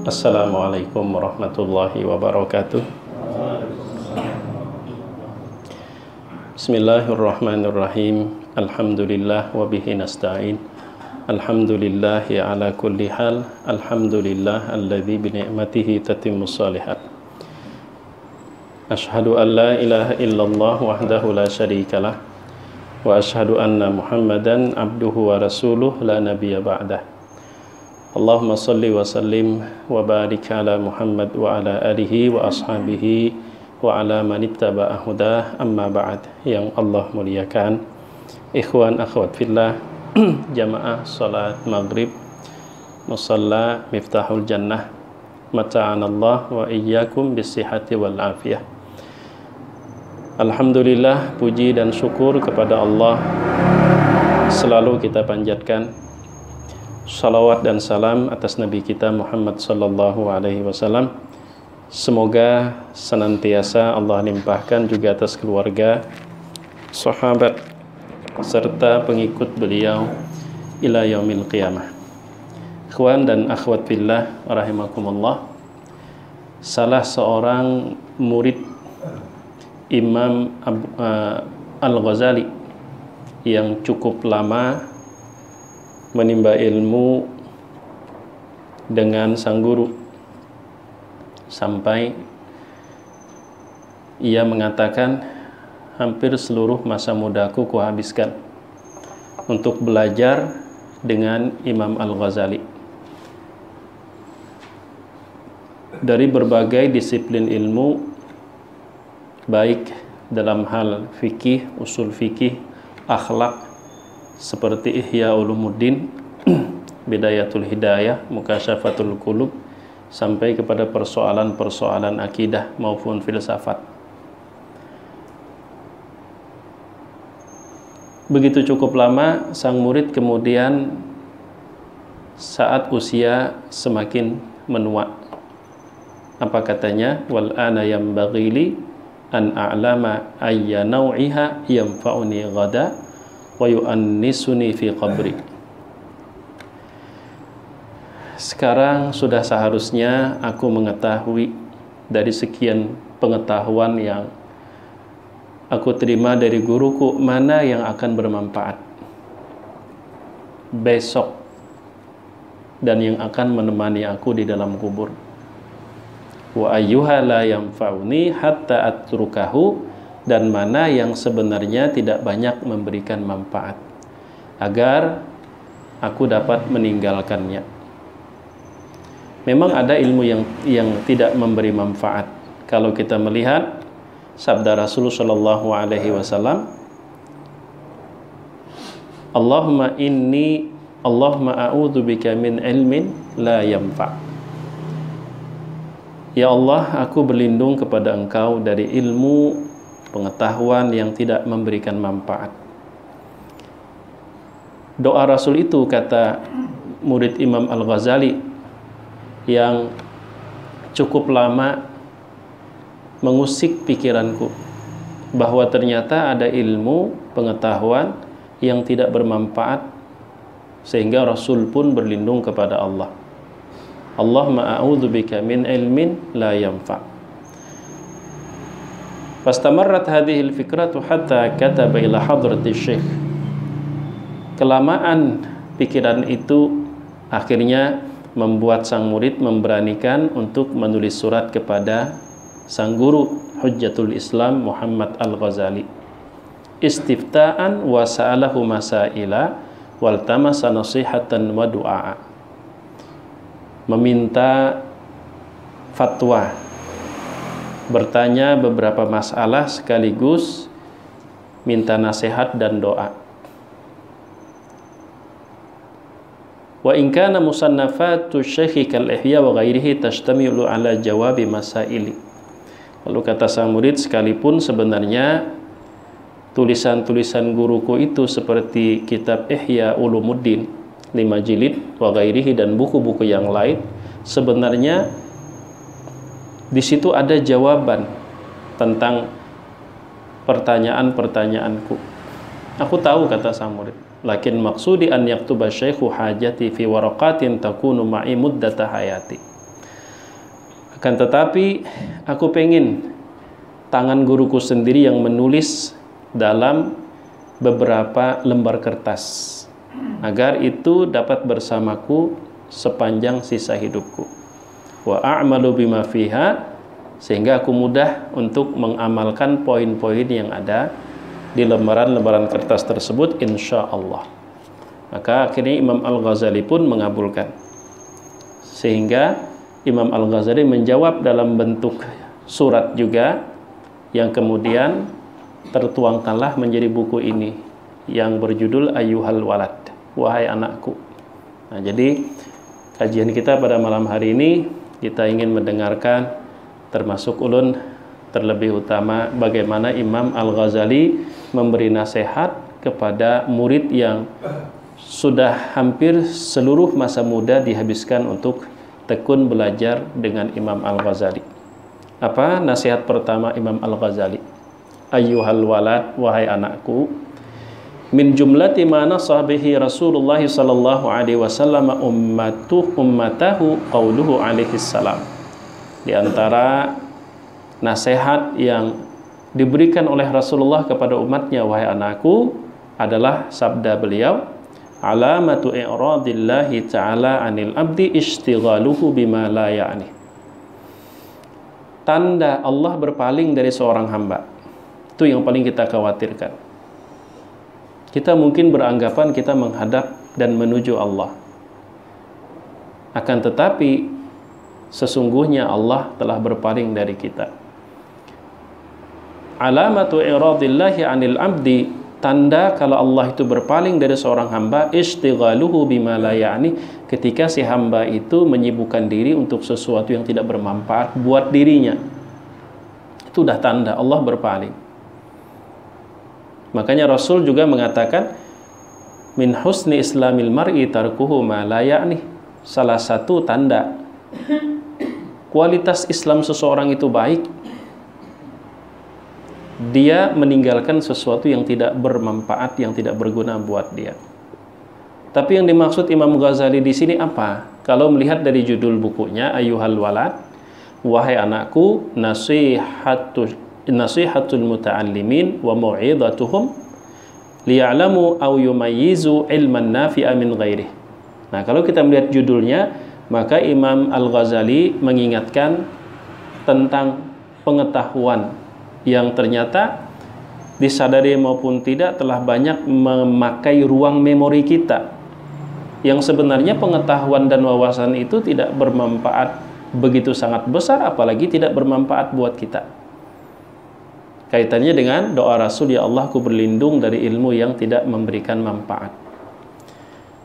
Assalamualaikum warahmatullahi wabarakatuh. Bismillahirrahmanirrahim. Alhamdulillah wa bihi nasta'in. Alhamdulillahi ala kulli hal. Alhamdulillah alladzi bi ni'matihi tatimmus shalihat. Ashhadu an la ilaha illallah wahdahu la syarikalah wa ashhadu anna Muhammadan abduhu wa rasuluh la nabiyya ba'dah. Allahumma salli wa sallim wa barik ala Muhammad wa ala alihi wa ashabihi wa ala man ittaba'a hudah, amma ba'd. Yang Allah muliakan, ikhwan akhwat fillah, jamaah salat maghrib musalla miftahul jannah, mata'anallah wa iyyakum bisihhati wal afiyah. Alhamdulillah, puji dan syukur kepada Allah selalu kita panjatkan. Salawat dan salam atas Nabi kita Muhammad sallallahu alaihi wasallam. Semoga senantiasa Allah limpahkan juga atas keluarga, sahabat, serta pengikut beliau ila yaumil qiyamah. Ikhwan dan akhwat fillah rahimakumullah, salah seorang murid Imam Al-Ghazali yang cukup lama menimba ilmu dengan sang guru, sampai ia mengatakan, hampir seluruh masa mudaku kuhabiskan untuk belajar dengan Imam Al-Ghazali dari berbagai disiplin ilmu, baik dalam hal fikih, usul fikih, akhlak seperti Ihya Ulumuddin, Bidayatul Hidayah, Mukasyafatul Qulub, sampai kepada persoalan-persoalan akidah maupun filsafat. Begitu cukup lama, sang murid kemudian saat usia semakin menua, apa katanya? Wal ana yambaghi li an a'lama ayya naw'iha yanfa'uni ghada wa yu'annisuni fi qabri. Sekarang sudah seharusnya aku mengetahui dari sekian pengetahuan yang aku terima dari guruku, mana yang akan bermanfaat besok dan yang akan menemani aku di dalam kubur. Wa ayyuha la yanfa'uni hatta atrukahu, dan mana yang sebenarnya tidak banyak memberikan manfaat, agar aku dapat meninggalkannya. Memang ada ilmu yang tidak memberi manfaat. Kalau kita melihat sabda Rasulullah sallallahu alaihi wasallam, Allahumma a'udzubika min ilmin la yanfa'. Ya Allah, aku berlindung kepada Engkau dari ilmu pengetahuan yang tidak memberikan manfaat. Doa Rasul itu, kata murid Imam Al-Ghazali yang cukup lama mengusik pikiranku, bahwa ternyata ada ilmu pengetahuan yang tidak bermanfaat, sehingga Rasul pun berlindung kepada Allah. Allahumma a'udzubika min ilmin la yanfa'. Fastamarrat hadhil fikratu hatta kataba ila hadrati syekh. Kelamaan pikiran itu akhirnya membuat sang murid memberanikan untuk menulis surat kepada sang guru Hujjatul Islam Muhammad Al-Ghazali, istifta'an wa sa'alahu masaila wal tamasa nasihatan wa du'a, meminta fatwa, bertanya beberapa masalah sekaligus minta nasihat dan doa. Wa in kana musannafatu syekhi kal ihya wa ghairihi tashtamilu ala jawabi masaili. Lalu kata sang murid, sekalipun sebenarnya tulisan-tulisan guruku itu seperti kitab Ihya Ulumuddin 5 jilid wa ghairihi dan buku-buku yang lain, sebenarnya di situ ada jawaban tentang pertanyaan-pertanyaanku. Aku tahu, kata sang murid, lakin maksudi an yaktuba syaikhu hajati fi waraqatin takunu ma'i muddata hayati. Akan tetapi aku pengen tangan guruku sendiri yang menulis dalam beberapa lembar kertas, agar itu dapat bersamaku sepanjang sisa hidupku. Wa a'malu bima fiha, sehingga aku mudah untuk mengamalkan poin-poin yang ada di lembaran-lembaran kertas tersebut, insya Allah. Maka akhirnya Imam Al-Ghazali pun mengabulkan, sehingga Imam Al-Ghazali menjawab dalam bentuk surat juga, yang kemudian tertuangkanlah menjadi buku ini yang berjudul Ayyuhal Walad, wahai anakku. Nah, jadi kajian kita pada malam hari ini, kita ingin mendengarkan termasuk ulun terlebih utama bagaimana Imam Al-Ghazali memberi nasihat kepada murid yang sudah hampir seluruh masa muda dihabiskan untuk tekun belajar dengan Imam Al-Ghazali. Apa nasihat pertama Imam Al-Ghazali? Ayyuhal walad, wahai anakku, min jumlati ma nasabihi Rasulullah sallallahu alaihi wasallam ummatahu qauluhu alaihi salam. Di antara nasihat yang diberikan oleh Rasulullah kepada umatnya, wahai anakku, adalah sabda beliau, alamatu i'radillahi ta'ala 'anil abdi istighaluhu bima la ya'ni. Tanda Allah berpaling dari seorang hamba, itu yang paling kita khawatirkan. Kita mungkin beranggapan kita menghadap dan menuju Allah, akan tetapi sesungguhnya Allah telah berpaling dari kita. Alamatu i'radillahi 'anil abdi, tanda kalau Allah itu berpaling dari seorang hamba, istighaluhu bima la ya'ni, ketika si hamba itu menyibukkan diri untuk sesuatu yang tidak bermanfaat buat dirinya. Itu dah tanda Allah berpaling. Makanya Rasul juga mengatakan, min husni islamil mar'i tarkuhu ma la ya'ni. Salah satu tanda kualitas Islam seseorang itu baik, dia meninggalkan sesuatu yang tidak bermanfaat, yang tidak berguna buat dia. Tapi yang dimaksud Imam Ghazali di sini apa? Kalau melihat dari judul bukunya Ayyuhal Walad, wahai anakku, nasihatul muta'allimin wa mau'izatuhum liya'lamu aw yumayyizu ilman nafi'a min ghairihi. Nah, kalau kita melihat judulnya, maka Imam Al-Ghazali mengingatkan tentang pengetahuan yang ternyata disadari maupun tidak telah banyak memakai ruang memori kita, yang sebenarnya pengetahuan dan wawasan itu tidak bermanfaat begitu sangat besar, apalagi tidak bermanfaat buat kita. Kaitannya dengan doa Rasul, ya Allah, ku berlindung dari ilmu yang tidak memberikan manfaat.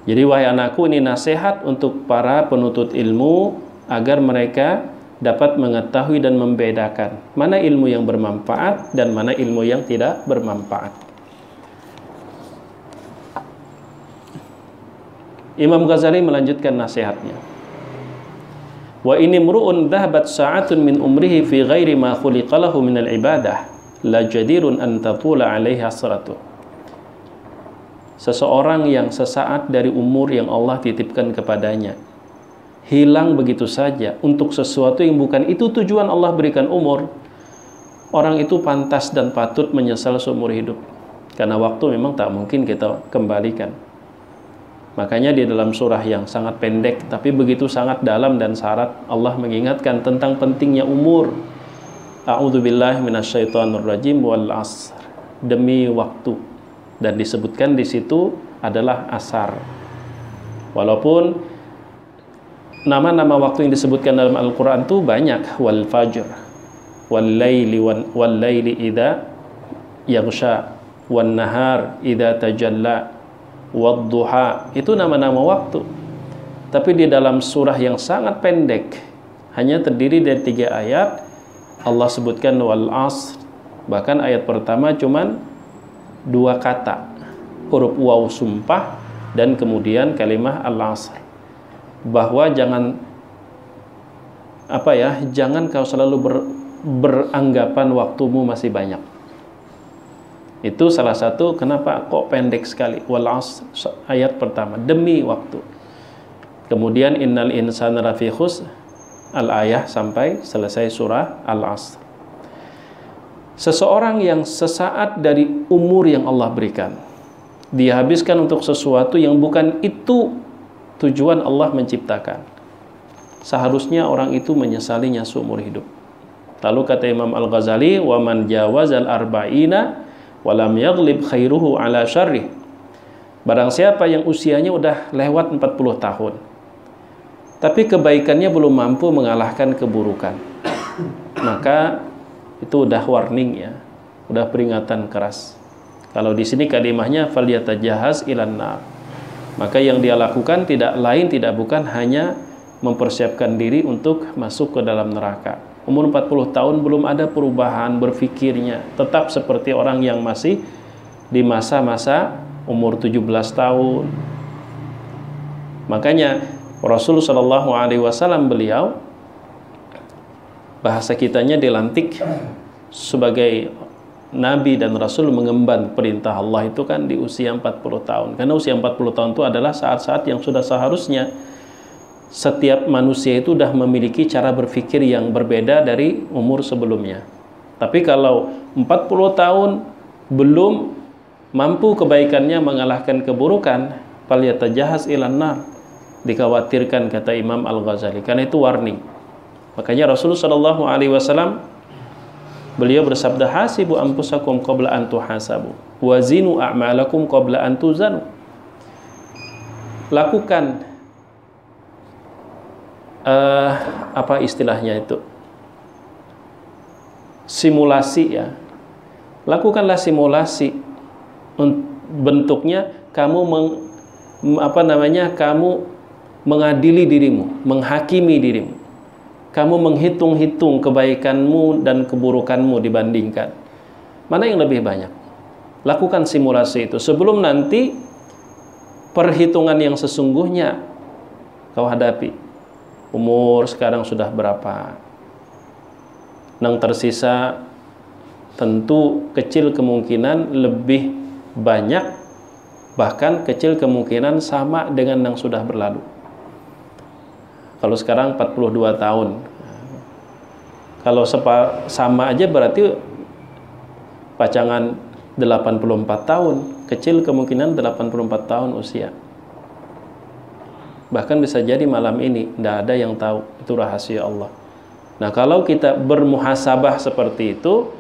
Jadi wahai anakku, ini nasihat untuk para penuntut ilmu agar mereka dapat mengetahui dan membedakan mana ilmu yang bermanfaat dan mana ilmu yang tidak bermanfaat. Imam Ghazali melanjutkan nasihatnya. Wa ini mru'un dhahabat sa'atun min umrihi fi ghairi ma khuliqa lahu min al-ibadah la jadirun an tatula 'alaihi hasratuh. Seseorang yang sesaat dari umur yang Allah titipkan kepadanya hilang begitu saja untuk sesuatu yang bukan itu tujuan Allah berikan umur, orang itu pantas dan patut menyesal seumur hidup, karena waktu memang tak mungkin kita kembalikan. Makanya di dalam surah yang sangat pendek tapi begitu sangat dalam dan syarat, Allah mengingatkan tentang pentingnya umur. A'udzubillahi minasyaitonirrajim, wal 'asr, demi waktu. Dan disebutkan di situ adalah asar. Walaupun nama-nama waktu yang disebutkan dalam Al-Quran itu banyak, wal fajr, wal laili idza yaghsha, wan nahar idza tajalla, wad duha. Itu nama-nama waktu. Tapi di dalam surah yang sangat pendek, hanya terdiri dari 3 ayat, Allah sebutkan wal asr. Bahkan ayat pertama cuman 2 kata, huruf waw sumpah dan kemudian kalimah al-asr, bahwa jangan jangan kau selalu beranggapan waktumu masih banyak. Itu salah satu kenapa kok pendek sekali, wal asr, ayat pertama, demi waktu. Kemudian innal insana lafi khusr, Al-Ayah sampai selesai surah Al-Asr. Seseorang yang sesaat dari umur yang Allah berikan, dia habiskan untuk sesuatu yang bukan itu tujuan Allah menciptakan, seharusnya orang itu menyesalinya seumur hidup. Lalu kata Imam Al-Ghazali, wa man jawazal arba'ina wa lam yaghlib khairuhu ala syarrih. Barang siapa yang usianya udah lewat 40 tahun, tapi kebaikannya belum mampu mengalahkan keburukan, maka itu udah warning ya, udah peringatan keras. Kalau di sini kalimahnya falyatajahaz ilan nar. Maka yang dia lakukan tidak lain tidak bukan hanya mempersiapkan diri untuk masuk ke dalam neraka. Umur 40 tahun belum ada perubahan berfikirnya, tetap seperti orang yang masih di masa-masa umur 17 tahun. Makanya Rasulullah SAW beliau, bahasa kitanya dilantik sebagai Nabi dan Rasul mengemban perintah Allah itu kan di usia 40 tahun. Karena usia 40 tahun itu adalah saat-saat yang sudah seharusnya setiap manusia itu sudah memiliki cara berpikir yang berbeda dari umur sebelumnya. Tapi kalau 40 tahun belum mampu kebaikannya mengalahkan keburukan, falyatajahaz ilan nar, dikhawatirkan kata Imam Al-Ghazali. Karena itu warning. Makanya Rasulullah SAW beliau bersabda, hasibu anfusakum qabla an tuhasabu wazinu a'malakum qabla an tuzanu. Lakukan apa istilahnya itu, simulasi ya. Lakukanlah simulasi, bentuknya kamu kamu mengadili dirimu, menghakimi dirimu. Kamu menghitung-hitung kebaikanmu dan keburukanmu dibandingkan. Mana yang lebih banyak? Lakukan simulasi itu sebelum nanti perhitungan yang sesungguhnya kau hadapi. Umur sekarang sudah berapa? Yang tersisa tentu kecil kemungkinan lebih banyak, bahkan kecil kemungkinan sama dengan yang sudah berlalu. Kalau sekarang 42 tahun, kalau sama aja berarti pacangan 84 tahun, kecil kemungkinan 84 tahun usia. Bahkan bisa jadi malam ini, tidak ada yang tahu, itu rahasia Allah. Nah, kalau kita bermuhasabah seperti itu,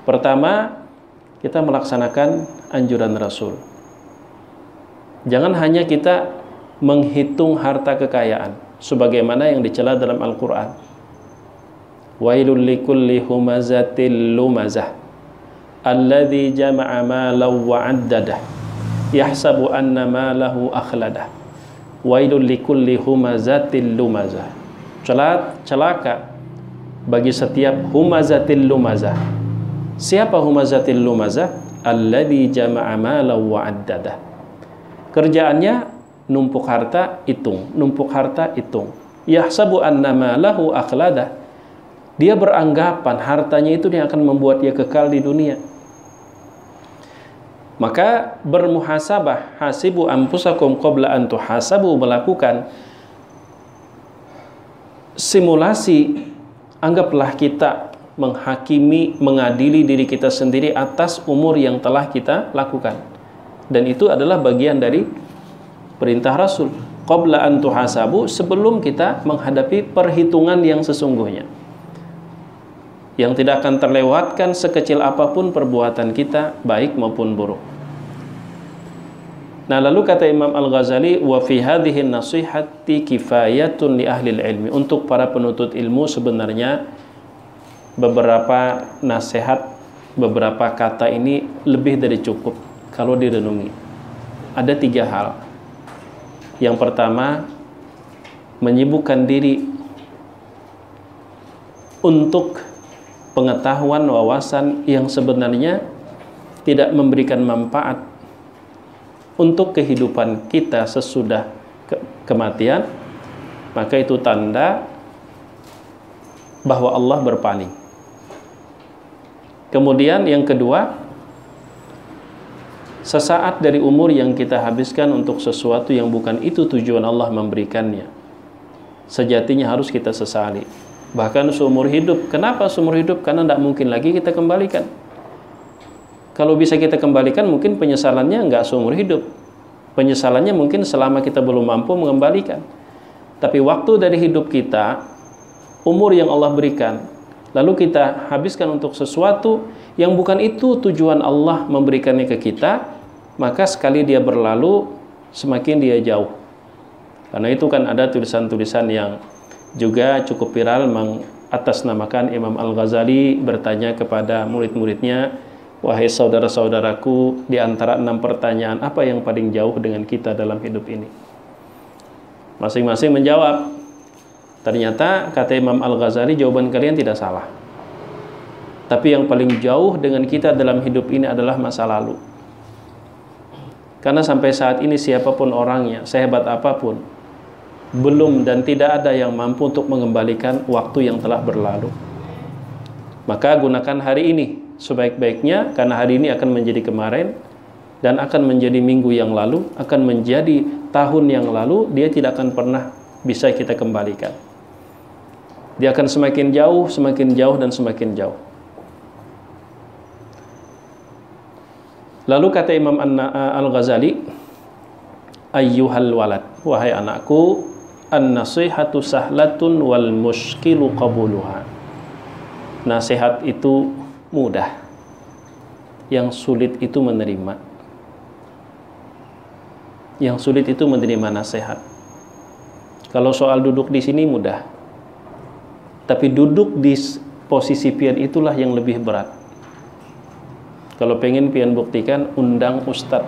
pertama kita melaksanakan anjuran Rasul. Jangan hanya kita menghitung harta kekayaan, sebagaimana yang dicela dalam Al-Quran. Wailul likulli humazatil lumazah alladzi jama'a malan wa 'addadah yahsabu anna malahu akhladah. Wailul likulli humazatil lumazah. Celaka bagi setiap humazatil lumazah. Siapa humazatil lumazah? Alladzi jama'a malan wa 'addadah. Kerjaannya numpuk harta, hitung, numpuk harta, hitung. Yahsabu annama lahu akhladah. Dia beranggapan hartanya itu yang akan membuat dia kekal di dunia. Maka bermuhasabah, hasibu anfusakum qabla an tuhasabu, melakukan simulasi. Anggaplah kita menghakimi, mengadili diri kita sendiri atas umur yang telah kita lakukan. Dan itu adalah bagian dari perintah Rasul, qabla an tuhasabu, sebelum kita menghadapi perhitungan yang sesungguhnya, yang tidak akan terlewatkan sekecil apapun perbuatan kita, baik maupun buruk. Nah, lalu kata Imam Al-Ghazali, wa fi hadhihi nasihati kifayatun li ahli ilmi. Untuk para penuntut ilmu sebenarnya beberapa nasihat, beberapa kata ini lebih dari cukup kalau direnungi. Ada 3 hal. Yang pertama, menyibukkan diri untuk pengetahuan wawasan yang sebenarnya tidak memberikan manfaat untuk kehidupan kita sesudah kematian, maka itu tanda bahwa Allah berpaling. Kemudian yang kedua, sesaat dari umur yang kita habiskan untuk sesuatu yang bukan itu tujuan Allah memberikannya, sejatinya harus kita sesali. Bahkan seumur hidup. Kenapa seumur hidup? Karena tidak mungkin lagi kita kembalikan. Kalau bisa kita kembalikan, mungkin penyesalannya nggak seumur hidup. Penyesalannya mungkin selama kita belum mampu mengembalikan. Tapi waktu dari hidup kita, umur yang Allah berikan, lalu kita habiskan untuk sesuatu yang bukan itu tujuan Allah memberikannya ke kita, maka sekali dia berlalu, semakin dia jauh. Karena itu kan ada tulisan-tulisan yang juga cukup viral mengatasnamakan Imam Al-Ghazali bertanya kepada murid-muridnya, wahai saudara-saudaraku, di antara 6 pertanyaan apa yang paling jauh dengan kita dalam hidup ini? Masing-masing menjawab. Ternyata kata Imam Al-Ghazali, jawaban kalian tidak salah. Tapi yang paling jauh dengan kita dalam hidup ini adalah masa lalu. Karena sampai saat ini siapapun orangnya, sehebat apapun, belum dan tidak ada yang mampu untuk mengembalikan waktu yang telah berlalu. Maka gunakan hari ini sebaik-baiknya, karena hari ini akan menjadi kemarin, dan akan menjadi minggu yang lalu, akan menjadi tahun yang lalu, dia tidak akan pernah bisa kita kembalikan. Dia akan semakin jauh, dan semakin jauh. Lalu kata Imam Al-Ghazali, ayyuhal walad, wahai anakku, an-nasihatu sahlatun wal mushkilu qabuluha. Nasihat itu mudah, yang sulit itu menerima. Yang sulit itu menerima nasihat. Kalau soal duduk di sini mudah, tapi duduk di posisi pian itulah yang lebih berat. Kalau pengen pian buktikan, undang ustadz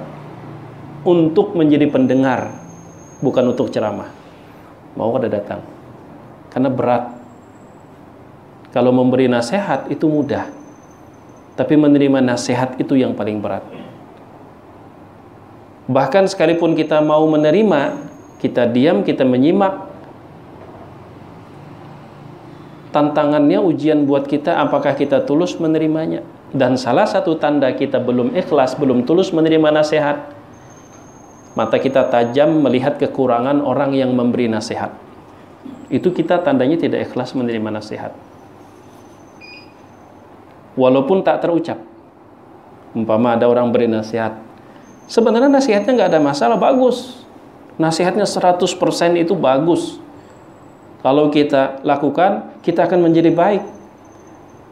untuk menjadi pendengar, bukan untuk ceramah. Mau ada datang, karena berat. Kalau memberi nasihat itu mudah, tapi menerima nasihat itu yang paling berat. Bahkan sekalipun kita mau menerima, kita diam, kita menyimak, tantangannya, ujian buat kita, apakah kita tulus menerimanya. Dan salah satu tanda kita belum ikhlas, belum tulus menerima nasihat, mata kita tajam melihat kekurangan orang yang memberi nasihat. Itu kita tandanya tidak ikhlas menerima nasihat. Walaupun tak terucap. Umpama ada orang beri nasihat, sebenarnya nasihatnya nggak ada masalah, bagus. Nasihatnya 100% itu bagus. Kalau kita lakukan, kita akan menjadi baik.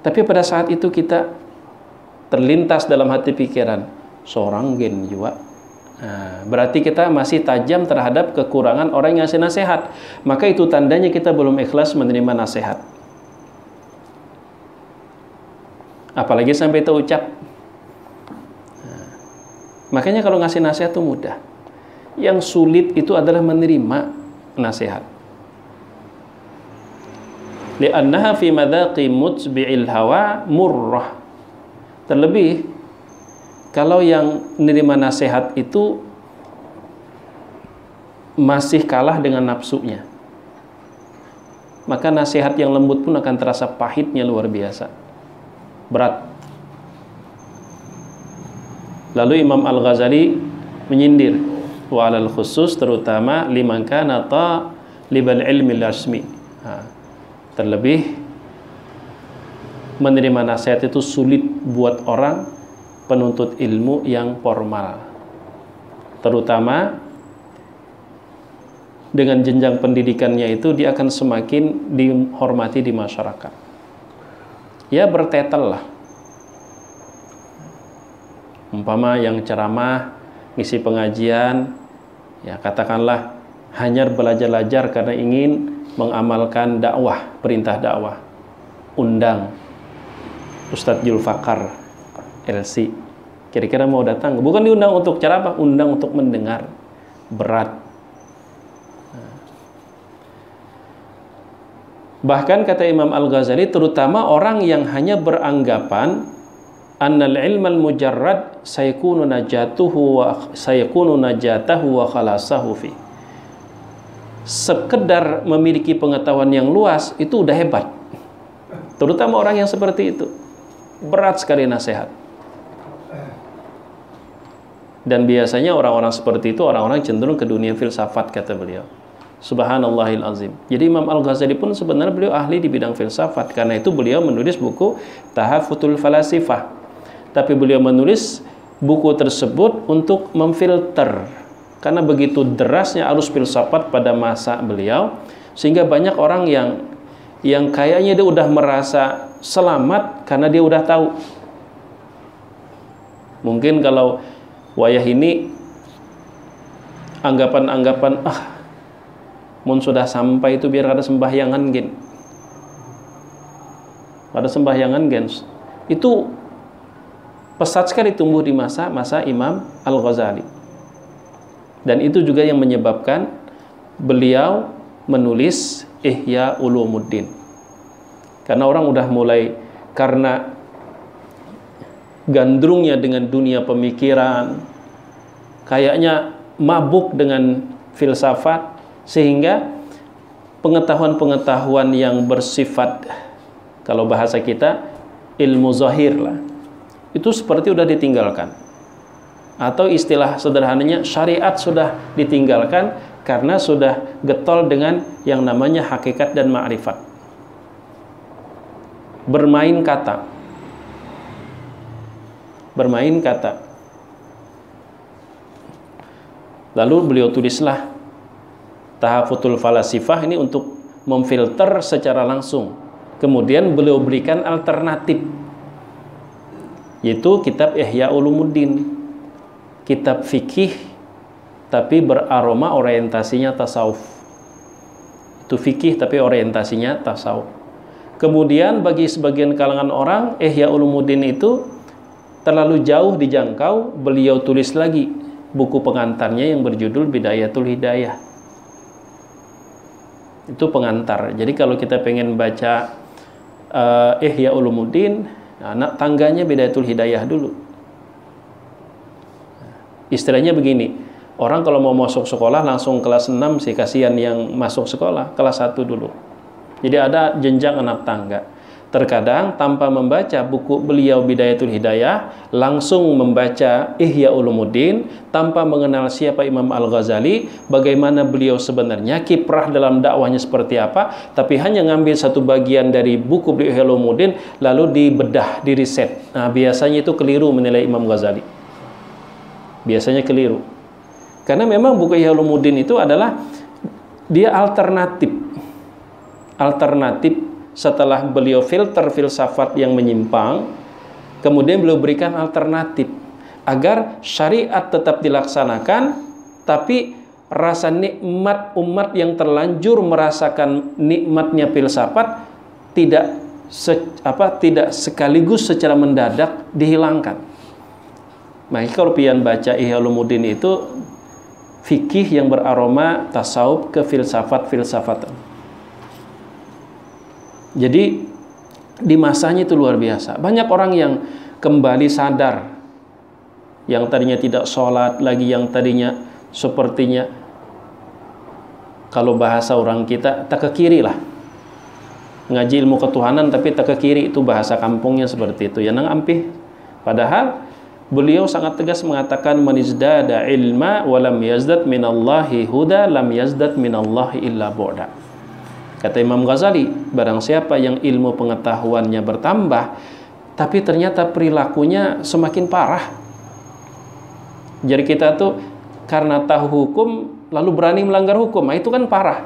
Tapi pada saat itu kita terlintas dalam hati pikiran, seorang gen juga. Nah, berarti kita masih tajam terhadap kekurangan orang yang ngasih nasihat. Maka itu tandanya kita belum ikhlas menerima nasihat. Apalagi sampai terucap. Nah, makanya kalau ngasih nasihat itu mudah. Yang sulit itu adalah menerima nasihat. Li'annaha fi madaqi mutbi'il hawa murrah. Terlebih kalau yang menerima nasihat itu masih kalah dengan nafsunya, maka nasihat yang lembut pun akan terasa pahitnya luar biasa, berat. Lalu Imam Al-Ghazali menyindir, wa alal khusus, terutama liman kana talibal ilmi lasmi. Terlebih menerima nasihat itu sulit buat orang penuntut ilmu yang formal, terutama dengan jenjang pendidikannya itu dia akan semakin dihormati di masyarakat. Ya bertetel lah. Umpama yang ceramah, ngisi pengajian, ya katakanlah hanya belajar-belajar karena ingin mengamalkan dakwah, perintah dakwah. Undang Ustadz Julfakar LC, kira-kira mau datang? Bukan diundang untuk ceramah, undang untuk mendengar. Berat. Bahkan kata Imam Al-Ghazali, terutama orang yang hanya beranggapan annal ilmal mujarrad sayakunu najatahu wa khalasahu fi. Sekedar memiliki pengetahuan yang luas itu udah hebat. Terutama orang yang seperti itu. Berat sekali nasihat. Dan biasanya orang-orang seperti itu orang-orang cenderung ke dunia filsafat, kata beliau. Subhanallahil azim. Jadi Imam Al-Ghazali pun sebenarnya beliau ahli di bidang filsafat. Karena itu beliau menulis buku Tahafutul Falasifah. Tapi beliau menulis buku tersebut untuk memfilter. Karena begitu derasnya arus filsafat pada masa beliau, sehingga banyak orang yang kayaknya dia udah merasa selamat karena dia udah tahu. Mungkin kalau wayah ini anggapan-anggapan mun sudah sampai itu biar ada sembahyangan gen. Ada sembahyangan gen. Itu pesat sekali tumbuh di masa Imam Al-Ghazali. Dan itu juga yang menyebabkan beliau menulis Ihya Ulumuddin. Karena orang udah mulai, karena gandrungnya dengan dunia pemikiran, kayaknya mabuk dengan filsafat, sehingga pengetahuan-pengetahuan yang bersifat, kalau bahasa kita, ilmu zahir lah, itu seperti udah ditinggalkan. Atau istilah sederhananya, syariat sudah ditinggalkan karena sudah getol dengan yang namanya hakikat dan ma'rifat. Bermain kata. Bermain kata. Lalu beliau tulislah Tahafutul Falasifah ini untuk memfilter secara langsung. Kemudian beliau berikan alternatif, yaitu kitab Ihya Ulumuddin, kitab fikih tapi beraroma orientasinya tasawuf. Itu fikih tapi orientasinya tasawuf. Kemudian bagi sebagian kalangan orang, Ihya Ulumuddin itu terlalu jauh dijangkau, beliau tulis lagi buku pengantarnya yang berjudul Bidayatul Hidayah. Itu pengantar. Jadi kalau kita pengen baca Ihya Ulumuddin, anak tangganya Bidayatul Hidayah dulu. Istilahnya begini, orang kalau mau masuk sekolah langsung kelas 6 sih, kasihan yang masuk sekolah kelas 1 dulu. Jadi ada jenjang anak tangga. Terkadang tanpa membaca buku beliau Bidayatul Hidayah, langsung membaca Ihya Ulumuddin tanpa mengenal siapa Imam Al-Ghazali, bagaimana beliau sebenarnya, kiprah dalam dakwahnya seperti apa, tapi hanya ngambil satu bagian dari buku beliau Ihya Ulumuddin lalu dibedah, diriset. Nah, biasanya itu keliru menilai Imam Ghazali. Biasanya keliru. Karena memang buku Ihya Ulumuddin itu adalah dia alternatif. Alternatif setelah beliau filter filsafat yang menyimpang, kemudian beliau berikan alternatif agar syariat tetap dilaksanakan, tapi rasa nikmat umat yang terlanjur merasakan nikmatnya filsafat tidak sekaligus secara mendadak dihilangkan. Maka kalau pian baca Ihya Ulumuddin itu fikih yang beraroma tasawuf ke filsafat-filsafatan. Jadi di masanya itu luar biasa. Banyak orang yang kembali sadar, yang tadinya tidak sholat lagi, yang tadinya sepertinya, kalau bahasa orang kita, tak ke kiri lah, ngaji ilmu ketuhanan tapi tak ke kiri, itu bahasa kampungnya seperti itu ya, nang ampih. Padahal beliau sangat tegas mengatakan, man izdada ilma walam yazdad minallahi huda lam yazdad minallahi illa bu'da. Kata Imam Ghazali, barang siapa yang ilmu pengetahuannya bertambah tapi ternyata perilakunya semakin parah. Jadi kita tuh karena tahu hukum lalu berani melanggar hukum, nah itu kan parah.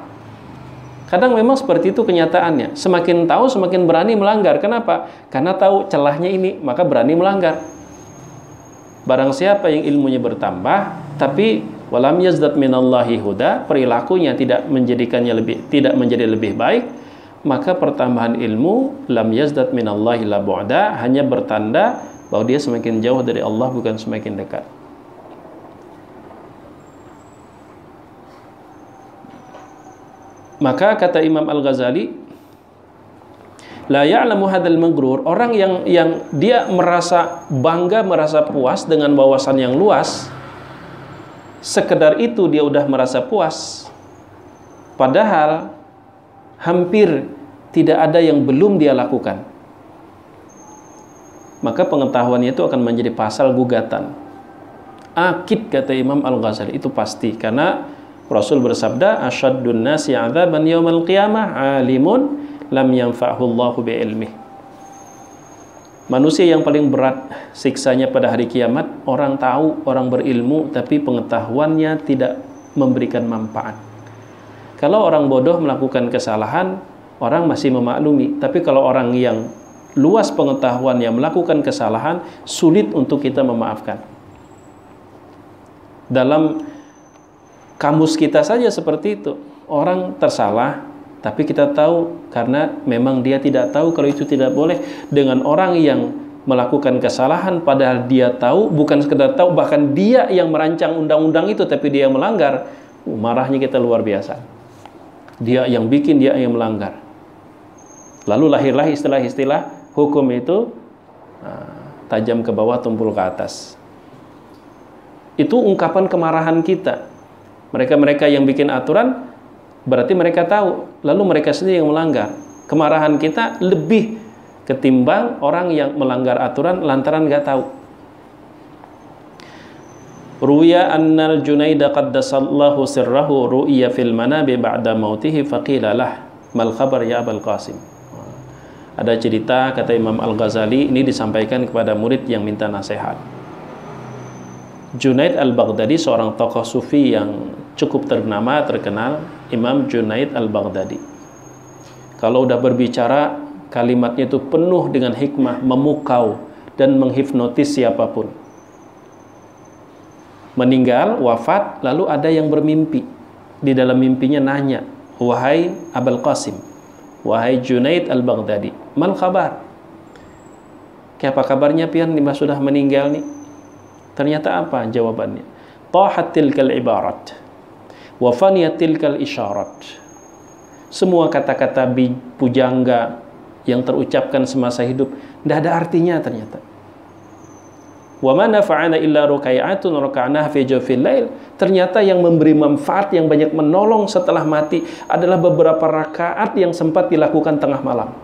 Kadang memang seperti itu kenyataannya. Semakin tahu semakin berani melanggar. Kenapa? Karena tahu celahnya ini, maka berani melanggar. Barang siapa yang ilmunya bertambah tapi walam yazdad minallahi huda, perilakunya tidak menjadi lebih baik, maka pertambahan ilmu lam yazdad minallahi la bu'da, hanya bertanda bahwa dia semakin jauh dari Allah, bukan semakin dekat. Maka kata Imam Al-Ghazali, la ya'lamu hadzal maghrur, orang yang dia merasa bangga, merasa puas dengan wawasan yang luas, sekedar itu dia udah merasa puas, padahal hampir tidak ada yang belum dia lakukan. Maka pengetahuannya itu akan menjadi pasal gugatan. Akid, kata Imam Al-Ghazali, itu pasti, karena Rasul bersabda, asyaddun nasi 'adzaban yaumal qiyamah 'alimun lam yanfa'hu Allahu bi'ilmih. Manusia yang paling berat siksanya pada hari kiamat, orang tahu, orang berilmu, tapi pengetahuannya tidak memberikan manfaat. Kalau orang bodoh melakukan kesalahan, orang masih memaklumi. Tapi kalau orang yang luas pengetahuan yang melakukan kesalahan, sulit untuk kita memaafkan. Dalam kamus kita saja seperti itu. Orang tersalah, tapi kita tahu karena memang dia tidak tahu kalau itu tidak boleh. Dengan orang yang melakukan kesalahan padahal dia tahu, bukan sekedar tahu, bahkan dia yang merancang undang-undang itu tapi dia yang melanggar, marahnya kita luar biasa. Dia yang bikin, dia yang melanggar. Lalu lahirlah istilah-istilah hukum itu tajam ke bawah, tumpul ke atas. Itu ungkapan kemarahan kita. Mereka-mereka yang bikin aturan berarti mereka tahu, lalu mereka sendiri yang melanggar. Kemarahan kita lebih ketimbang orang yang melanggar aturan lantaran nggak tahu. Ruya annal Junaida qaddasallahu sirrahu ru'ya fil manabi ba'da mautihi faqila lah mal khabar ya Abul Qasim. Ada cerita, kata Imam Al-Ghazali, ini disampaikan kepada murid yang minta nasihat. Junaid Al-Baghdadi, seorang tokoh sufi yang cukup ternama, terkenal, Imam Junaid Al-Baghdadi. Kalau udah berbicara, kalimatnya itu penuh dengan hikmah, memukau dan menghipnotis siapapun. Meninggal, wafat, lalu ada yang bermimpi. Di dalam mimpinya nanya, wahai Abul Qasim, wahai Junaid Al-Baghdadi, mal khabar? Apa kabarnya pian lima sudah meninggal nih? Ternyata apa jawabannya? Tahat tilkal ibarat wa faniyat tilkal isyarat. Semua kata-kata pujangga yang terucapkan semasa hidup tidak ada artinya ternyata. Wa ma nafa'ana illa rukai'atun raka'naha fi jawfil lail. Ternyata yang memberi manfaat, yang banyak menolong setelah mati adalah beberapa rakaat yang sempat dilakukan tengah malam.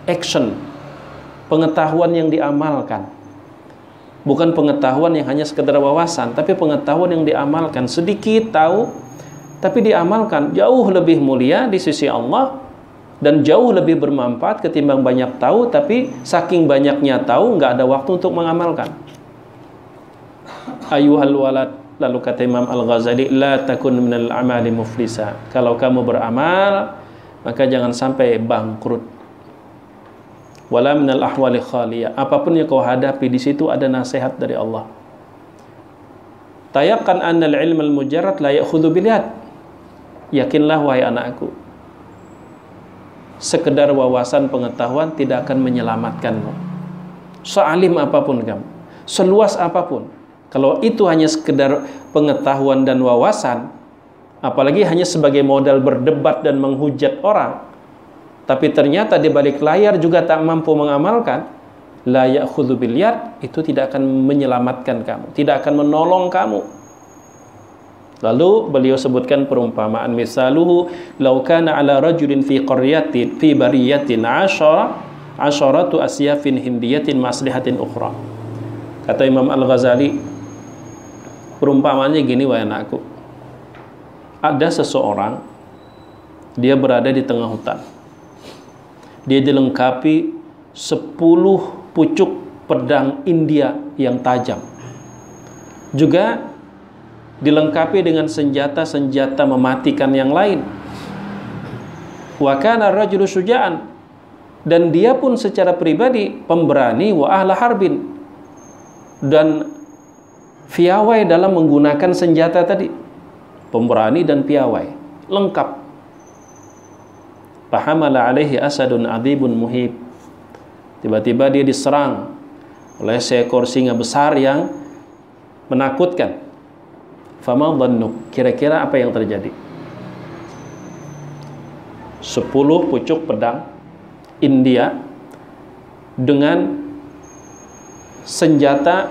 Action, pengetahuan yang diamalkan. Bukan pengetahuan yang hanya sekedar wawasan, tapi pengetahuan yang diamalkan. Sedikit tahu, tapi diamalkan. Jauh lebih mulia di sisi Allah dan jauh lebih bermanfaat ketimbang banyak tahu, tapi saking banyaknya tahu, nggak ada waktu untuk mengamalkan. Ayuhal walad, lalu kata Imam Al-Ghazali, la takun minal amali muflisa. Kalau kamu beramal, maka jangan sampai bangkrut. Wala minal ahwali khaliyah. Apapun yang kau hadapi, di situ ada nasihat dari Allah. Tayaqan annal ilmal mujarrad la ya'khudhu bil yad. Yakinlah wahai anakku, sekedar wawasan pengetahuan tidak akan menyelamatkanmu. Sealim apapun kamu, seluas apapun, kalau itu hanya sekedar pengetahuan dan wawasan, apalagi hanya sebagai modal berdebat dan menghujat orang, tapi ternyata di balik layar juga tak mampu mengamalkan, la ya'khudhu bil yad, itu tidak akan menyelamatkan kamu, tidak akan menolong kamu. Lalu beliau sebutkan perumpamaan, misaluhu law kana ala rajulin fi qaryatin fi bariyatin asharatu asyafin hindiyatin maslihatin ukhra. Kata Imam Al-Ghazali, perumpamaannya gini wahai anakku. Ada seseorang, dia berada di tengah hutan. Dia dilengkapi 10 pucuk pedang India yang tajam. Juga dilengkapi dengan senjata-senjata mematikan yang lain. Wa kana rajulu syuja'an, dan dia pun secara pribadi pemberani, wa ahla harbin, dan piawai dalam menggunakan senjata tadi. Pemberani dan piawai, lengkap. Fahamala alaihi asadun adibun muhib. Tiba-tiba dia diserang oleh seekor singa besar yang menakutkan. Fama dhannuk, kira-kira apa yang terjadi? 10 pucuk pedang India dengan senjata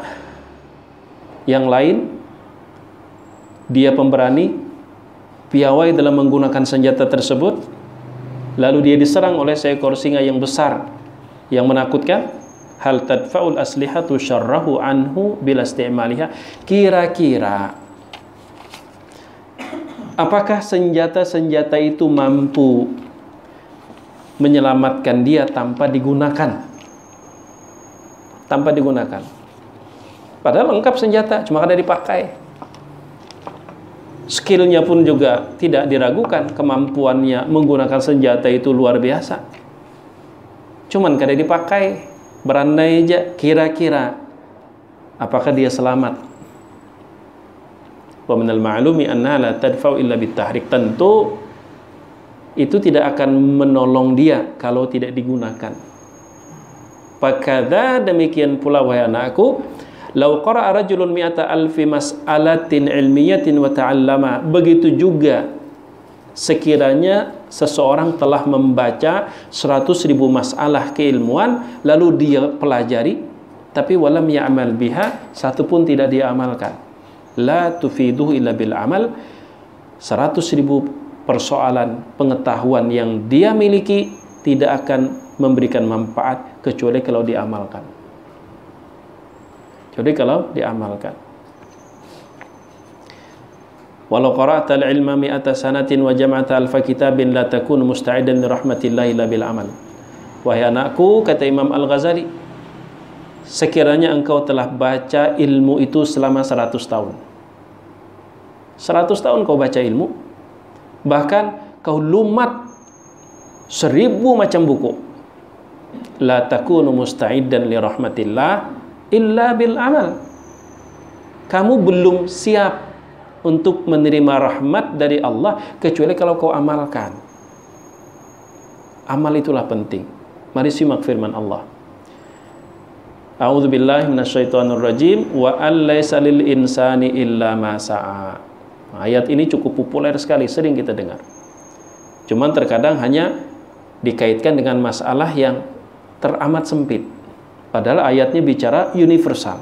yang lain. Dia pemberani, piawai dalam menggunakan senjata tersebut. Lalu dia diserang oleh seekor singa yang besar yang menakutkan. Hal tadfa'ul aslihatu syarrahu anhu bila isti'maliha. Kira-kira Apakah senjata-senjata itu mampu menyelamatkan dia tanpa digunakan? Tanpa digunakan. Padahal lengkap senjata, cuma kada dipakai. Skillnya pun juga tidak diragukan, kemampuannya menggunakan senjata itu luar biasa. Cuman kada dipakai, berandai aja kira-kira apakah dia selamat? Wa minal ma'lumi annaha la tadfa'u illa bitahrik. Tentu itu tidak akan menolong dia kalau tidak digunakan. Fakadza, demikian pula wahai anakku, lau qara'a rajulun mi'ata alfi mas'alatin ilmiyatin wa ta'allama. Begitu juga sekiranya seseorang telah membaca 100.000 masalah keilmuan lalu dia pelajari, tapi walam ya'mal biha, satu pun tidak dia amalkan. La tufiduhu illa bil amal. 100.000 persoalan pengetahuan yang dia miliki tidak akan memberikan manfaat kecuali kalau diamalkan. Jadi kalau diamalkan. Walau qara'ta al-ilma mi'ata sanatin wa jama'ata alfa kitabin la takun musta'idan li rahmatillahi illa bil amal. Wahai anakku, kata Imam Al-Ghazali, sekiranya engkau telah baca ilmu itu selama 100 tahun. 100 tahun kau baca ilmu, bahkan kau lumat 1000 macam buku. La takunu musta'idan li rahmatillah illa bil amal. Kamu belum siap untuk menerima rahmat dari Allah kecuali kalau kau amalkan. Amal itulah penting. Mari simak firman Allah. A'udzubillahi minasyaitonirrajim wa allaysa lil insani illa ma sa'a. Ayat ini cukup populer sekali, sering kita dengar. Cuman terkadang hanya dikaitkan dengan masalah yang teramat sempit. Padahal ayatnya bicara universal.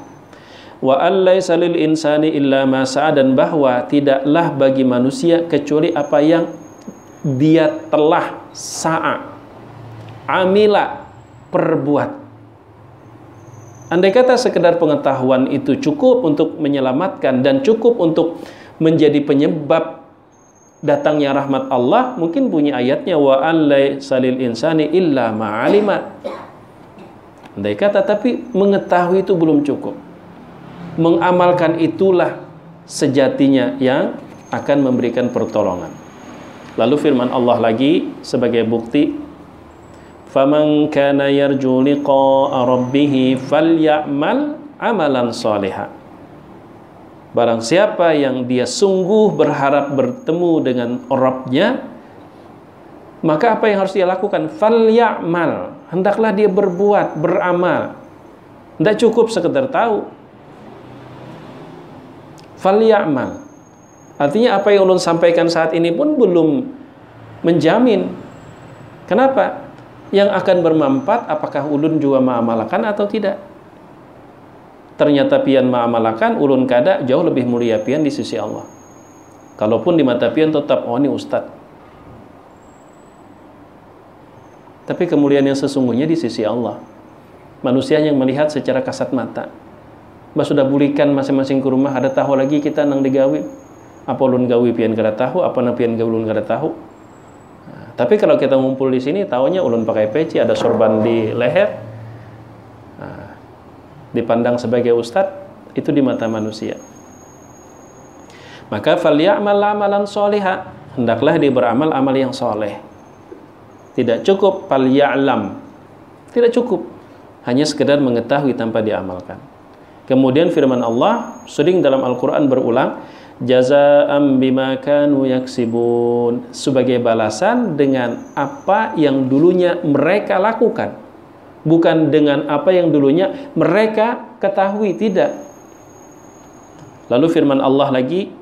Wa allaysa lil insani illa ma sa'a, dan bahwa tidaklah bagi manusia kecuali apa yang dia telah sa'a, amila, perbuat. Andai kata sekedar pengetahuan itu cukup untuk menyelamatkan dan cukup untuk menjadi penyebab datangnya rahmat Allah, mungkin bunyi ayatnya wa allaysa lil insani illa ma 'alima. Andai kata, tapi mengetahui itu belum cukup. Mengamalkan itulah sejatinya yang akan memberikan pertolongan. Lalu firman Allah lagi sebagai bukti, faman kana yarju liqa'a rabbih falyamal amalan shalihan. Barang siapa yang dia sungguh berharap bertemu dengan Rabb-nya, maka apa yang harus dia lakukan? Falyamal, hendaklah dia berbuat, beramal. Tidak cukup sekedar tahu. Falyamal, artinya apa yang ulun sampaikan saat ini pun belum menjamin. Kenapa? Yang akan bermanfaat apakah ulun juga mengamalkan atau tidak. Ternyata pian mengamalkan, ulun kada jauh lebih mulia pian di sisi Allah. Kalaupun di mata pian tetap, oh ini ustad. Tapi kemuliaan yang sesungguhnya di sisi Allah. Manusia yang melihat secara kasat mata. Mbak sudah bulikan masing-masing ke rumah, ada tahu lagi kita nang digawi. Apa ulun gawi pian kada tahu, apa nang pian gawi ulun kada tahu. Nah, tapi kalau kita ngumpul di sini, tahunya ulun pakai peci, ada sorban di leher. Nah, dipandang sebagai ustadz, itu di mata manusia. Maka falyamal amalan sholiha, hendaklah dia beramal amal yang soleh. Tidak cukup falya'lam, tidak cukup hanya sekedar mengetahui tanpa diamalkan. Kemudian firman Allah sering dalam Al-Quran berulang, jazaa'an bima kanu yaksibun, sebagai balasan dengan apa yang dulunya mereka lakukan, bukan dengan apa yang dulunya mereka ketahui, tidak. Lalu firman Allah lagi,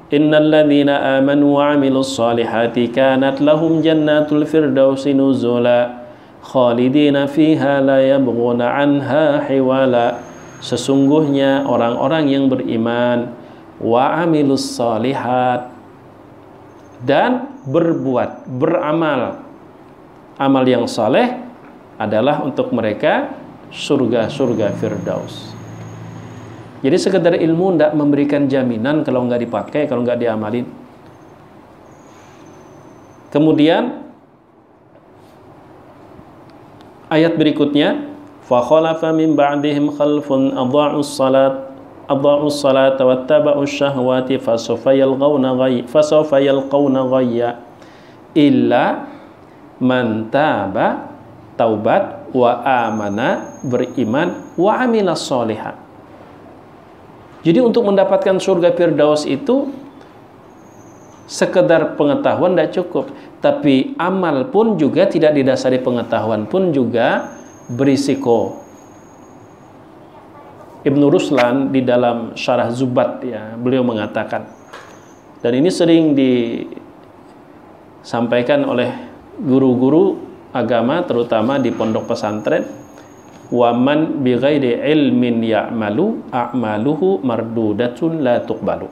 innal ladzina amanu wa 'amilus solihati kanat lahum jannatul firdausi nuzula khalidina fiha la yabghuna 'anha hiwala. Sesungguhnya orang-orang yang beriman wa 'amilus solihat, dan berbuat, beramal amal yang saleh, adalah untuk mereka surga-surga firdaus. Jadi sekedar ilmu tidak memberikan jaminan kalau nggak dipakai, kalau nggak diamalin. Kemudian ayat berikutnya, fa khalafa min ba'dihim khalfun adha'us salata wattaba'us syahwati fasawfa yalqawna ghayya illa man taba, taubat, wa amana, beriman, wa amila sholihan. Jadi untuk mendapatkan surga Firdaus itu sekedar pengetahuan tidak cukup, tapi amal pun juga tidak didasari pengetahuan pun juga berisiko. Ibnu Ruslan di dalam Syarah Zubat, ya, beliau mengatakan, dan ini sering disampaikan oleh guru-guru agama terutama di pondok pesantren, waman bighairi ilmin ya'malu a'maluhu mardudatun la tuqbalu.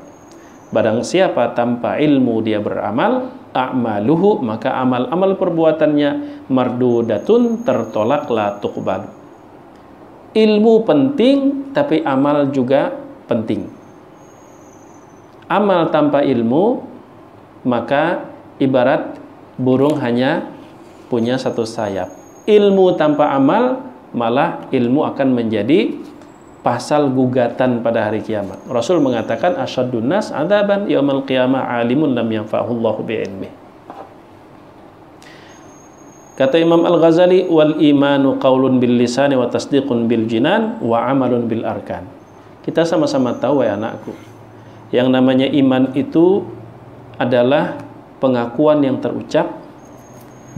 Barang siapa tanpa ilmu dia beramal, a'maluhu, maka amal-amal perbuatannya mardudatun, tertolak, la tuqbalu. Ilmu penting, tapi amal juga penting. Amal tanpa ilmu, maka ibarat burung hanya punya satu sayap. Ilmu tanpa amal, malah ilmu akan menjadi pasal gugatan pada hari kiamat. Rasul mengatakan, asyaddun nas adzaban yaumal qiyamah alimun lam yanfa'hullahu bi'ilmih. Kata Imam Al-Ghazali, wal imanu qaulun bil lisani wa tasdiqun bil jinan wa amalun bil arkan. Kita sama-sama tahu, ya anakku, yang namanya iman itu adalah pengakuan yang terucap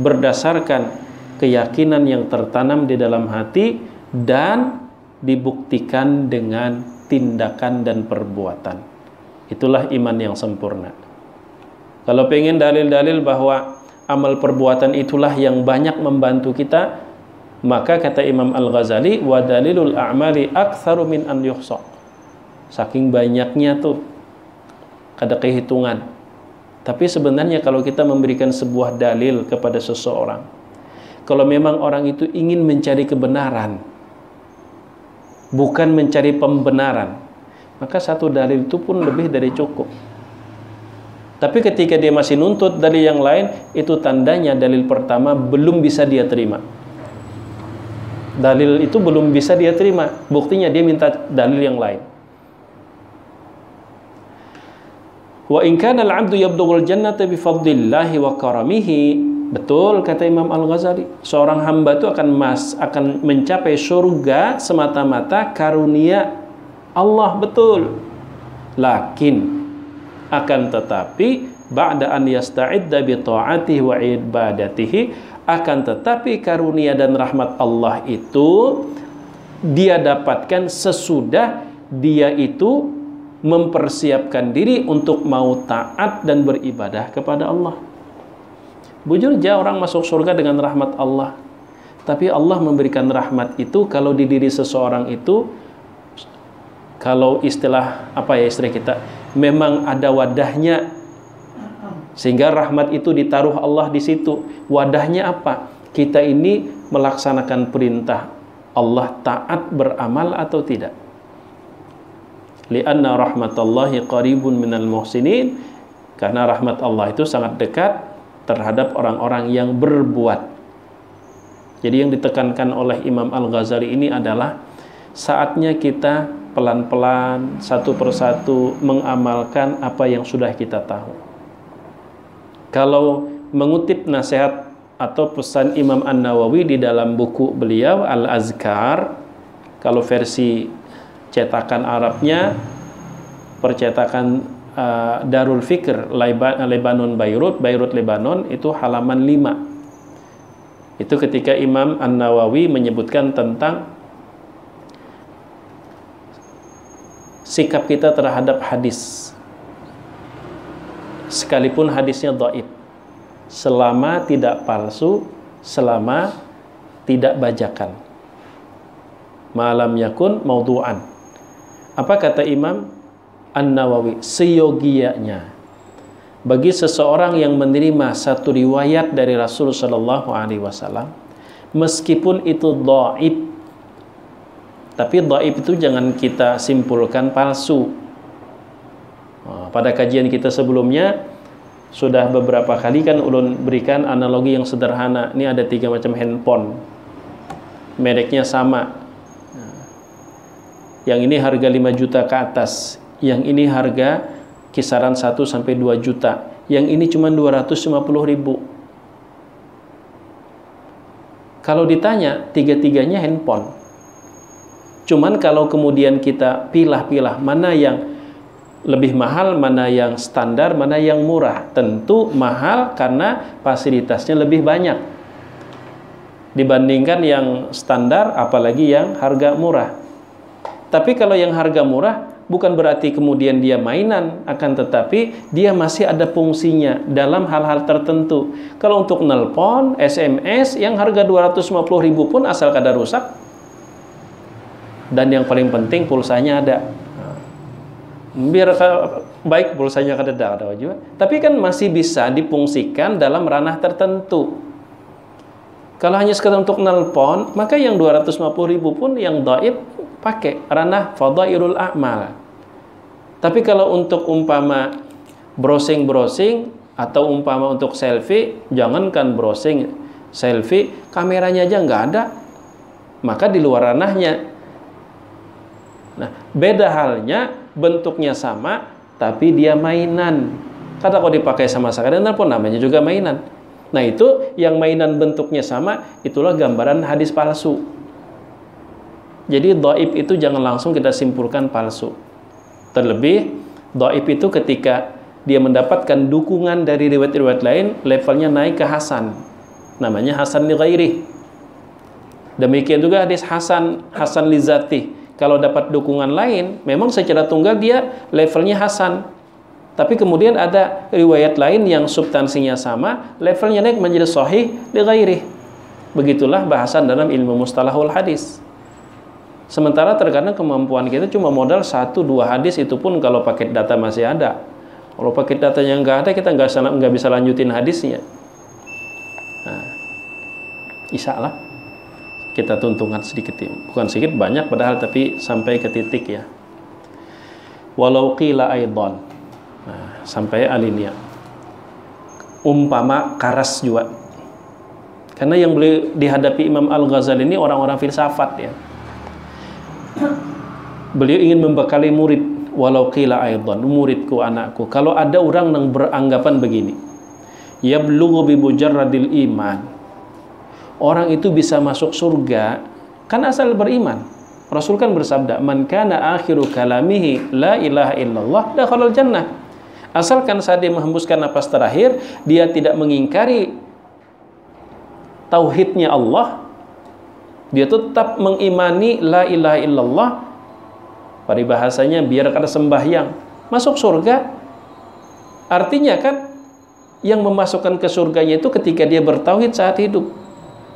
berdasarkan keyakinan yang tertanam di dalam hati dan dibuktikan dengan tindakan dan perbuatan. Itulah iman yang sempurna. Kalau pengen dalil-dalil bahwa amal perbuatan itulah yang banyak membantu kita, maka kata Imam Al-Ghazali, wa dalilul a'mali aktsaru min an yuhsa. Saking banyaknya tuh ada kehitungan. Tapi sebenarnya kalau kita memberikan sebuah dalil kepada seseorang, kalau memang orang itu ingin mencari kebenaran, bukan mencari pembenaran, maka satu dalil itu pun lebih dari cukup. Tapi ketika dia masih nuntut dalil yang lain, itu tandanya dalil pertama belum bisa dia terima. Dalil itu belum bisa dia terima, buktinya dia minta dalil yang lain. Wa in kana al-'abdu yabdughul jannata bi fadlillahi wa karamihi. Betul kata Imam Al-Ghazali, seorang hamba itu akan mencapai surga semata-mata karunia Allah, betul. Lakin akan tetapi ba'da an yasta'idda bi ta'atihi wa ibadatihi, akan tetapi karunia dan rahmat Allah itu dia dapatkan sesudah dia itu mempersiapkan diri untuk mau taat dan beribadah kepada Allah. Bujur aja orang masuk surga dengan rahmat Allah. Tapi Allah memberikan rahmat itu kalau di diri seseorang itu, kalau istilah istilah kita, memang ada wadahnya, sehingga rahmat itu ditaruh Allah di situ. Wadahnya apa? Kita ini melaksanakan perintah Allah, taat beramal atau tidak. Li'anna rahmatallahi qaribun minal muhsinin, karena rahmat Allah itu sangat dekat terhadap orang-orang yang berbuat. Jadi yang ditekankan oleh Imam Al-Ghazali ini adalah saatnya kita pelan-pelan satu persatu mengamalkan apa yang sudah kita tahu. Kalau mengutip nasihat atau pesan Imam An-Nawawi di dalam buku beliau Al-Azkar, kalau versi cetakan Arabnya, percetakan Darul Fikr Lebanon Beirut Lebanon, itu halaman 5. Itu ketika Imam An-Nawawi menyebutkan tentang sikap kita terhadap hadis, sekalipun hadisnya dhaif, selama tidak palsu, selama tidak bajakan, malam yakun maudhu'an. Apa kata Imam An-Nawawi? Seyogianya bagi seseorang yang menerima satu riwayat dari Rasul sallallahu alaihi wasallam, meskipun itu dhaif, tapi dhaif itu jangan kita simpulkan palsu. Pada kajian kita sebelumnya Sudah beberapa kali kan ulun berikan analogi yang sederhana. Ini ada 3 macam handphone, mereknya sama. Yang ini harga 5 juta ke atas, yang ini harga kisaran 1 sampai 2 juta, yang ini cuma 250.000. Kalau ditanya, 3-tiganya handphone. Cuman kalau kemudian kita pilah-pilah mana yang lebih mahal, mana yang standar, mana yang murah, tentu mahal karena fasilitasnya lebih banyak dibandingkan yang standar, apalagi yang harga murah. Tapi kalau yang harga murah bukan berarti kemudian dia mainan, akan tetapi dia masih ada fungsinya dalam hal-hal tertentu. Kalau untuk nelpon, SMS yang harga 250.000 pun asal kada rusak, dan yang paling penting pulsanya ada. Biar baik pulsanya kada ada juga, tapi kan masih bisa difungsikan dalam ranah tertentu. Kalau hanya sekedar untuk nelpon, maka yang 250.000 pun yang dhaif pakai ranah fadhailul a'mal. Tapi kalau untuk umpama browsing atau umpama untuk selfie, jangankan browsing, selfie kameranya aja nggak ada, maka di luar ranahnya. Nah, beda halnya, bentuknya sama tapi dia mainan. Kata kalau dipakai sama sekali pun namanya juga mainan. Nah, itu yang mainan bentuknya sama, itulah gambaran hadis palsu. Jadi dhaif itu jangan langsung kita simpulkan palsu. Terlebih dhaif itu ketika dia mendapatkan dukungan dari riwayat-riwayat lain, levelnya naik ke hasan. Namanya hasan li ghairi. Demikian juga hadis hasan li zati. Kalau dapat dukungan lain, memang secara tunggal dia levelnya hasan. Tapi kemudian ada riwayat lain yang substansinya sama, levelnya naik menjadi sahih li ghairi. Begitulah bahasan dalam ilmu mustalahul hadis. Sementara terkadang kemampuan kita cuma modal 1-2 hadis, itu pun kalau paket data masih ada. Kalau paket datanya nggak ada, kita nggak bisa lanjutin hadisnya. Nah, insya kita tuntungan sedikit, bukan sedikit, banyak padahal, tapi sampai ke titik ya. Walau qila aidan, nah, sampai alinea. Umpama karas juga, karena yang boleh dihadapi Imam Al-Ghazali ini orang-orang filsafat ya. Beliau ingin membekali murid. Walau qila aidan, muridku, anakku, kalau ada orang yang beranggapan begini, yablughu bi mujarradil iman, orang itu bisa masuk surga kan asal beriman. Rasul kan bersabda, man kana akhiru kalamihi la ilaha illallah dakhalal jannah. Asalkan saat dia menghembuskan napas terakhir, dia tidak mengingkari tauhidnya Allah, dia tetap mengimani la ilaha illallah, paribahasanya biar kada sembahyang, masuk surga. Artinya kan yang memasukkan ke surganya itu ketika dia bertauhid saat hidup,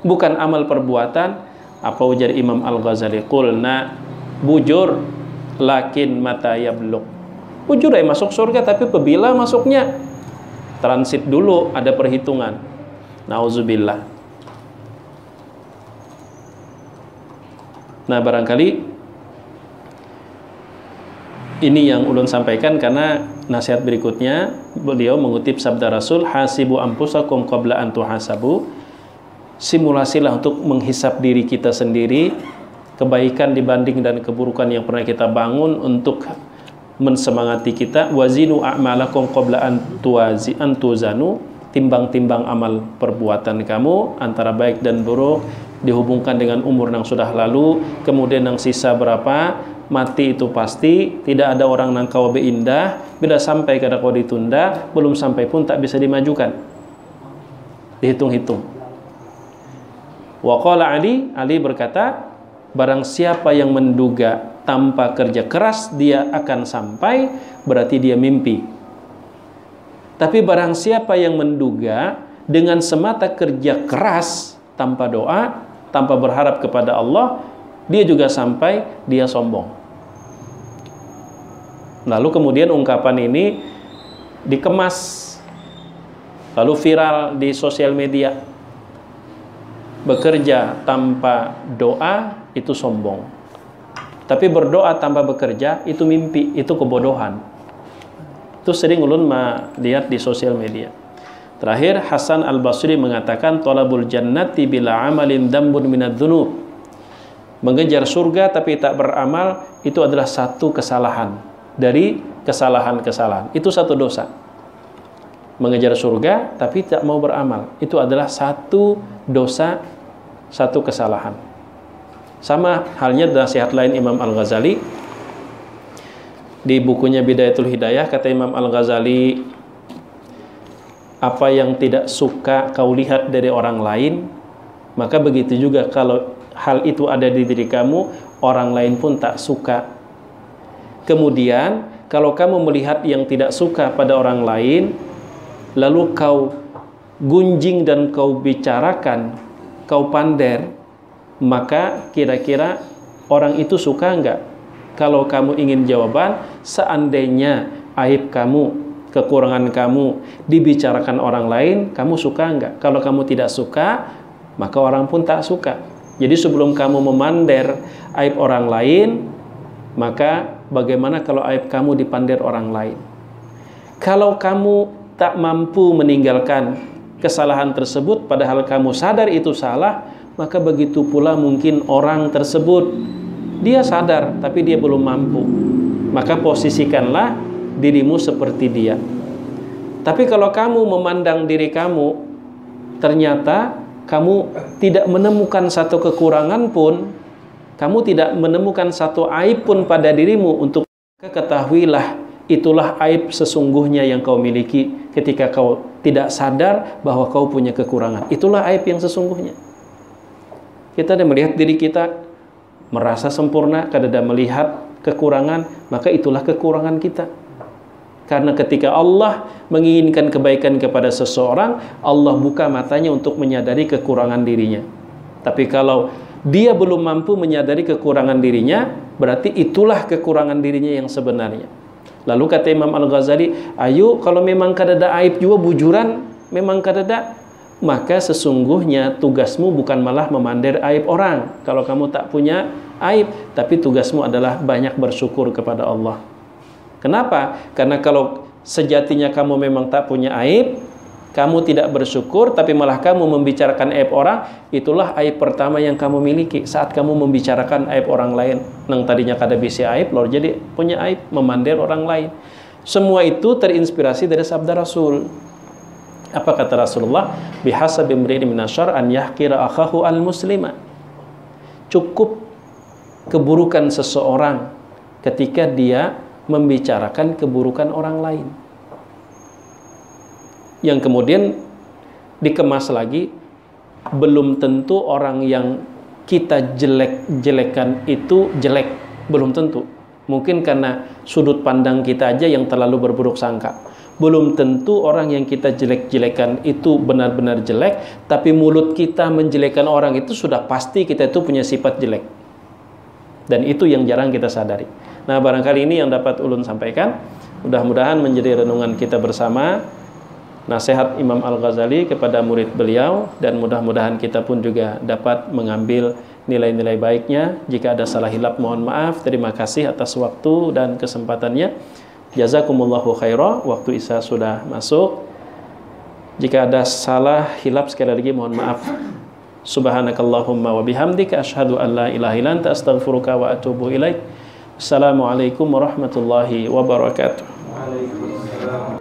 bukan amal perbuatan. Apa ujar Imam Al-Ghazali? Qulna, bujur lakin mata yablugh. Bujur ya masuk surga, tapi apabila masuknya transit dulu, ada perhitungan. Nauzubillah. Nah, barangkali ini yang ulun sampaikan karena nasihat berikutnya beliau mengutip sabda Rasul, hasibu anfusakum qabla an tuhasabu. Simulasilah untuk menghisap diri kita sendiri, kebaikan dibanding dan keburukan yang pernah kita bangun, untuk mensemangati kita. Wazinu a'malakum qabla an tuzanu. Timbang-timbang amal perbuatan kamu antara baik dan buruk, dihubungkan dengan umur yang sudah lalu, kemudian yang sisa berapa, mati itu pasti, tidak ada orang yang kau indah, bila sampai kada kau ditunda, belum sampai pun tak bisa dimajukan, dihitung-hitung. Wa qala Ali berkata, barang siapa yang menduga tanpa kerja keras dia akan sampai, berarti dia mimpi. Tapi barang siapa yang menduga dengan semata kerja keras, tanpa doa, tanpa berharap kepada Allah, dia juga sampai, dia sombong. Lalu kemudian ungkapan ini dikemas, lalu viral di sosial media. Bekerja tanpa doa itu sombong, tapi berdoa tanpa bekerja itu mimpi, itu kebodohan. Itu sering ulun lihat di sosial media. Terakhir, Hasan Al-Basri mengatakan, thalabul jannati bila amalin dambun minadz dzunub. Mengejar surga tapi tak beramal, itu adalah satu kesalahan dari kesalahan-kesalahan. Itu satu dosa. Mengejar surga tapi tak mau beramal, itu adalah satu dosa, satu kesalahan. Sama halnya nasihat lain Imam Al-Ghazali. Di bukunya Bidayatul Hidayah, kata Imam Al-Ghazali, apa yang tidak suka kau lihat dari orang lain, maka begitu juga kalau hal itu ada di diri kamu, orang lain pun tak suka. Kemudian kalau kamu melihat yang tidak suka pada orang lain, lalu kau gunjing dan kau bicarakan, kau pander, maka kira-kira orang itu suka enggak? Kalau kamu ingin jawaban, seandainya aib kamu, kekurangan kamu dibicarakan orang lain, kamu suka enggak? Kalau kamu tidak suka, maka orang pun tak suka. Jadi sebelum kamu memander aib orang lain, maka bagaimana kalau aib kamu dipander orang lain? Kalau kamu tak mampu meninggalkan kesalahan tersebut, padahal kamu sadar itu salah, maka begitu pula mungkin orang tersebut, dia sadar tapi dia belum mampu, maka posisikanlah dirimu seperti dia. Tapi kalau kamu memandang diri kamu, ternyata kamu tidak menemukan satu kekurangan pun, kamu tidak menemukan satu aib pun pada dirimu, untuk ketahuilah itulah aib sesungguhnya yang kau miliki ketika kau tidak sadar bahwa kau punya kekurangan. Itulah aib yang sesungguhnya. Kita ada melihat diri kita merasa sempurna, kadang melihat kekurangan, maka itulah kekurangan kita. Karena ketika Allah menginginkan kebaikan kepada seseorang, Allah buka matanya untuk menyadari kekurangan dirinya. Tapi kalau dia belum mampu menyadari kekurangan dirinya, berarti itulah kekurangan dirinya yang sebenarnya. Lalu kata Imam Al-Ghazali, ayo kalau memang kadada aib juga bujuran, memang kadada, maka sesungguhnya tugasmu bukan malah memander aib orang. Kalau kamu tak punya aib, tapi tugasmu adalah banyak bersyukur kepada Allah. Kenapa? Karena kalau sejatinya kamu memang tak punya aib, kamu tidak bersyukur, tapi malah kamu membicarakan aib orang, itulah aib pertama yang kamu miliki saat kamu membicarakan aib orang lain. Nang tadinya kada bisa aib, lalu jadi punya aib, memander orang lain. Semua itu terinspirasi dari sabda Rasul. Apa kata Rasulullah? Bihasabi imri'in minasyarr an yahqira akhahu al-muslima. Cukup keburukan seseorang ketika dia membicarakan keburukan orang lain. Yang kemudian dikemas lagi, belum tentu orang yang kita jelek-jelekan itu jelek, belum tentu. Mungkin karena sudut pandang kita aja yang terlalu berburuk sangka. Belum tentu orang yang kita jelek-jelekan itu benar-benar jelek, tapi mulut kita menjelekan orang itu sudah pasti kita itu punya sifat jelek. Dan itu yang jarang kita sadari. Nah, barangkali ini yang dapat ulun sampaikan. Mudah-mudahan menjadi renungan kita bersama, nasihat Imam Al-Ghazali kepada murid beliau, dan mudah-mudahan kita pun juga dapat mengambil nilai-nilai baiknya. Jika ada salah hilap, mohon maaf. Terima kasih atas waktu dan kesempatannya. Jazakumullahu khairah. Waktu Isya sudah masuk. Jika ada salah hilap, sekali lagi mohon maaf. Subhanakallahumma wa bihamdika asyhadu an la ilaha illa anta astaghfiruka wa atubu ilaik. Assalamualaikum warahmatullahi wabarakatuh. Waalaikumsalam.